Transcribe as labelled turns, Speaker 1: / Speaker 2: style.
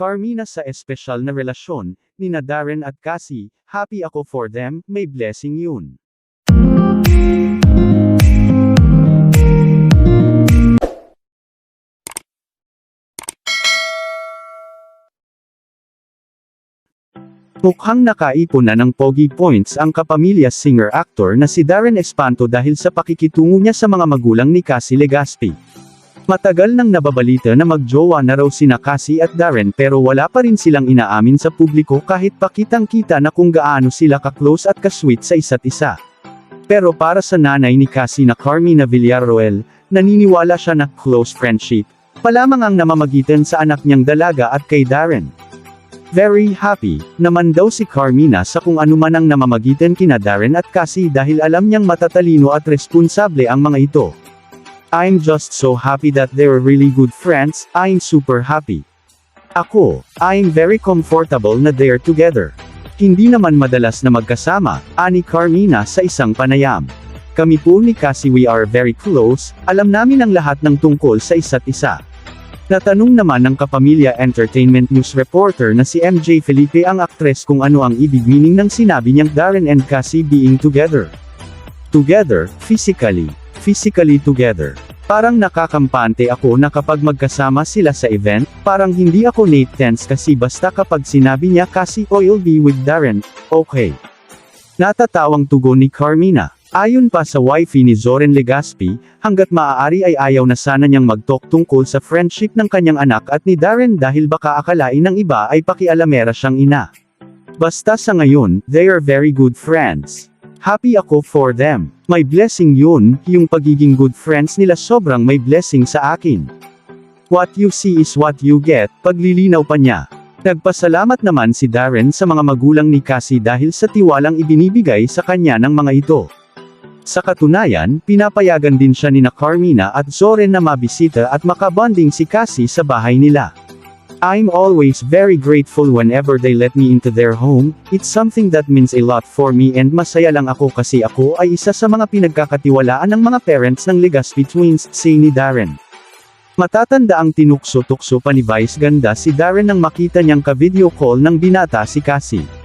Speaker 1: Carmina sa espesyal na relasyon, nina Darren at Cassie, happy ako for them, may blessing yun. Mukhang nakaipon na ng pogi points ang kapamilya singer-actor na si Darren Espanto dahil sa pakikitungo niya sa mga magulang ni Cassie Legaspi. Matagal nang nababalita na magjowa na raw sina Cassie at Darren pero wala pa rin silang inaamin sa publiko kahit pakitang-kita na kung gaano sila ka-close at ka-sweet sa isa't isa. Pero para sa nanay ni Cassie na Carmina Villarroel, naniniwala siya na close friendship pa lamang ang namamagitan sa anak niyang dalaga at kay Darren. Very happy naman daw si Carmina sa kung ano man ang namamagitan kina Darren at Cassie dahil alam niyang matatalino at responsable ang mga ito. I'm just so happy that they're really good friends, I'm super happy. Ako, I'm very comfortable na they're together. Hindi naman madalas na magkasama, ani Carmina sa isang panayam. Kami po ni Cassie we are very close, alam namin ang lahat ng tungkol sa isa't isa. Natanong naman ng kapamilya entertainment news reporter na si MJ Felipe ang aktres kung ano ang ibig meaning ng sinabi niyang Darren and Cassie being together. Together, physically together. Parang nakakampante ako na kapag magkasama sila sa event, parang hindi ako tense kasi basta kapag sinabi niya Cassie I'll be with Darren, okay. Natatawang tugon ni Carmina. Ayon pa sa wifey ni Zoren Legaspi, hanggat maaari ay ayaw na sana niyang mag-talk tungkol sa friendship ng kanyang anak at ni Darren dahil baka akalain ng iba ay pakialamera siyang ina. Basta sa ngayon, they are very good friends. Happy ako for them. May blessing yun, yung pagiging good friends nila sobrang may blessing sa akin. What you see is what you get, paglilinaw pa niya. Nagpasalamat naman si Darren sa mga magulang ni Cassie dahil sa tiwalang ibinibigay sa kanya ng mga ito. Sa katunayan, pinapayagan din siya ni Carmina at Zoren na mabisita at makabonding si Cassie sa bahay nila. I'm always very grateful whenever they let me into their home, it's something that means a lot for me and masaya lang ako kasi ako ay isa sa mga pinagkakatiwalaan ng mga parents ng Legaspi twins, say ni Darren. Matatanda ang tinukso-tukso pa ni Vice Ganda si Darren nang makita niyang ka-video call ng binata si Cassie.